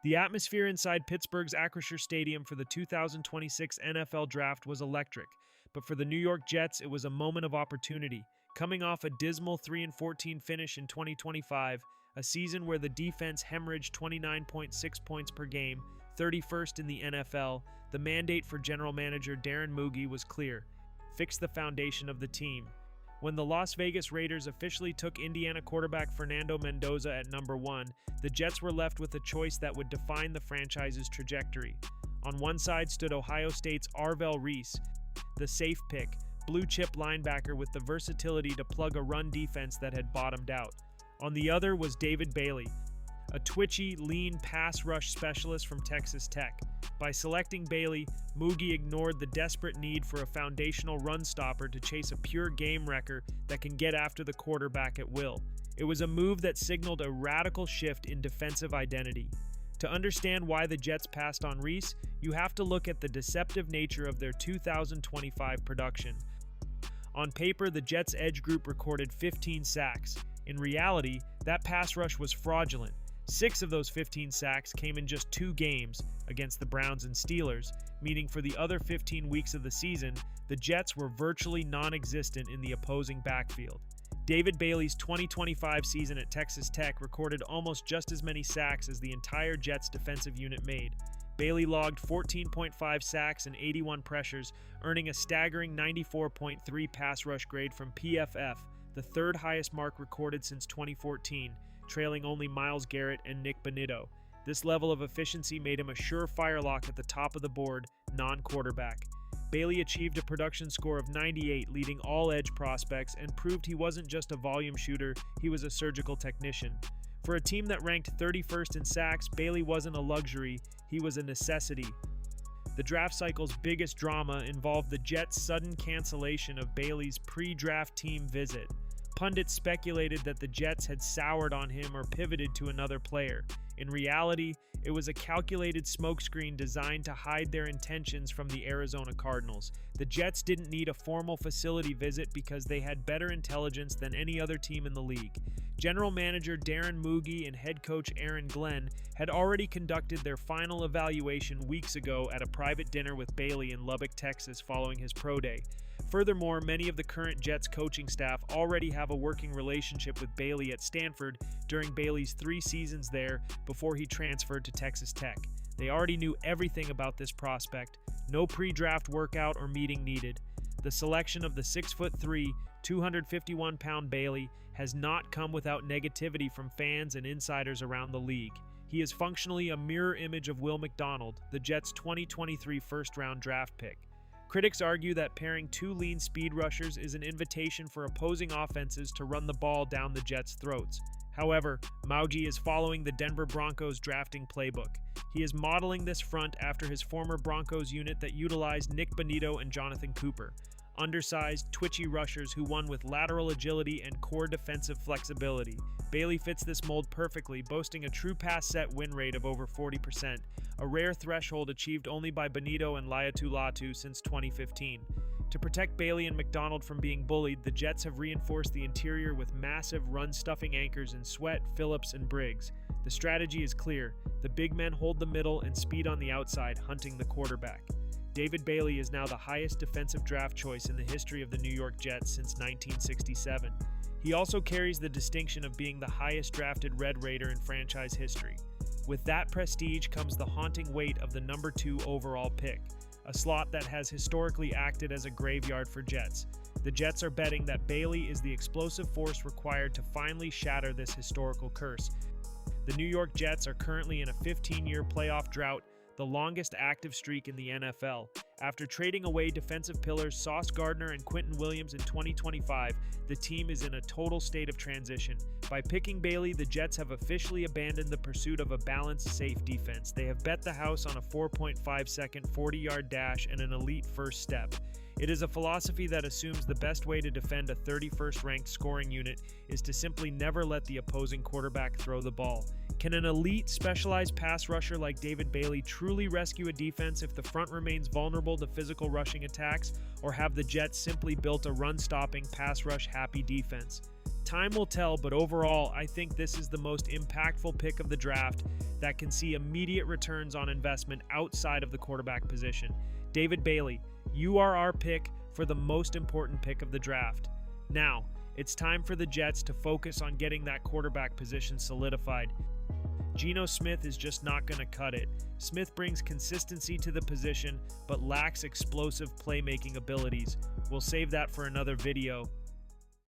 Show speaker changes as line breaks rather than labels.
The atmosphere inside Pittsburgh's Acrisure Stadium for the 2026 NFL Draft was electric, but for the New York Jets, it was a moment of opportunity. Coming off a dismal 3-14 finish in 2025, a season where the defense hemorrhaged 29.6 points per game, 31st in the NFL, the mandate for general manager Darren Muge was clear: fix the foundation of the team. When the Las Vegas Raiders officially took Indiana quarterback Fernando Mendoza at number 1, the Jets were left with a choice that would define the franchise's trajectory. On one side stood Ohio State's Arvell Reese, the safe pick, blue-chip linebacker with the versatility to plug a run defense that had bottomed out. On the other was David Bailey, a twitchy, lean pass rush specialist from Texas Tech. By selecting Bailey, Muge ignored the desperate need for a foundational run stopper to chase a pure game wrecker that can get after the quarterback at will. It was a move that signaled a radical shift in defensive identity. To understand why the Jets passed on Reese, you have to look at the deceptive nature of their 2025 production. On paper, the Jets' edge group recorded 15 sacks. In reality, that pass rush was fraudulent. 6 of those 15 sacks came in just 2 games against the Browns and Steelers, meaning for the other 15 weeks of the season, the Jets were virtually non-existent in the opposing backfield. David Bailey's 2025 season at Texas Tech recorded almost just as many sacks as the entire Jets defensive unit made. Bailey logged 14.5 sacks and 81 pressures, earning a staggering 94.3 pass rush grade from PFF, the third highest mark recorded since 2014, trailing only Myles Garrett and Nick Bonitto. This level of efficiency made him a surefire lock at the top of the board, non-quarterback. Bailey achieved a production score of 98, leading all edge prospects, and proved he wasn't just a volume shooter, he was a surgical technician. For a team that ranked 31st in sacks, Bailey wasn't a luxury, he was a necessity. The draft cycle's biggest drama involved the Jets' sudden cancellation of Bailey's pre-draft team visit. Pundits speculated that the Jets had soured on him or pivoted to another player. In reality, it was a calculated smokescreen designed to hide their intentions from the Arizona Cardinals. The Jets didn't need a formal facility visit because they had better intelligence than any other team in the league. General manager Darren Muge and head coach Aaron Glenn had already conducted their final evaluation weeks ago at a private dinner with Bailey in Lubbock, Texas, following his pro day. Furthermore, many of the current Jets coaching staff already have a working relationship with Bailey at Stanford during Bailey's 3 seasons there before he transferred to Texas Tech. They already knew everything about this prospect. No pre-draft workout or meeting needed. The selection of the 6'3", 251-pound Bailey has not come without negativity from fans and insiders around the league. He is functionally a mirror image of Will McDonald, the Jets' 2023 first-round draft pick. Critics argue that pairing 2 lean speed rushers is an invitation for opposing offenses to run the ball down the Jets' throats. However, Muge is following the Denver Broncos drafting playbook. He is modeling this front after his former Broncos unit that utilized Nick Bonitto and Jonathan Cooper, undersized, twitchy rushers who won with lateral agility and core defensive flexibility. Bailey fits this mold perfectly, boasting a true pass set win rate of over 40%, a rare threshold achieved only by Bonitto and Laiatu since 2015. To protect Bailey and McDonald from being bullied, the Jets have reinforced the interior with massive run-stuffing anchors in Sweat, Phillips, and Briggs. The strategy is clear. The big men hold the middle and speed on the outside, hunting the quarterback. David Bailey is now the highest defensive draft choice in the history of the New York Jets since 1967. He also carries the distinction of being the highest drafted Red Raider in franchise history. With that prestige comes the haunting weight of the number 2 overall pick, a slot that has historically acted as a graveyard for Jets. The Jets are betting that Bailey is the explosive force required to finally shatter this historical curse. The New York Jets are currently in a 15-year playoff drought, the longest active streak in the NFL. After trading away defensive pillars Sauce Gardner and Quentin Williams in 2025, the team is in a total state of transition. By picking Bailey, the Jets have officially abandoned the pursuit of a balanced, safe defense. They have bet the house on a 4.5-second 40-yard dash and an elite first step. It is a philosophy that assumes the best way to defend a 31st-ranked scoring unit is to simply never let the opposing quarterback throw the ball. Can an elite, specialized pass rusher like David Bailey truly rescue a defense if the front remains vulnerable to physical rushing attacks, or have the Jets simply built a run-stopping, pass-rush-happy defense? Time will tell, but overall, I think this is the most impactful pick of the draft that can see immediate returns on investment outside of the quarterback position. David Bailey, you are our pick for the most important pick of the draft. Now, it's time for the Jets to focus on getting that quarterback position solidified. Geno Smith is just not going to cut it. Smith brings consistency to the position, but lacks explosive playmaking abilities. We'll save that for another video.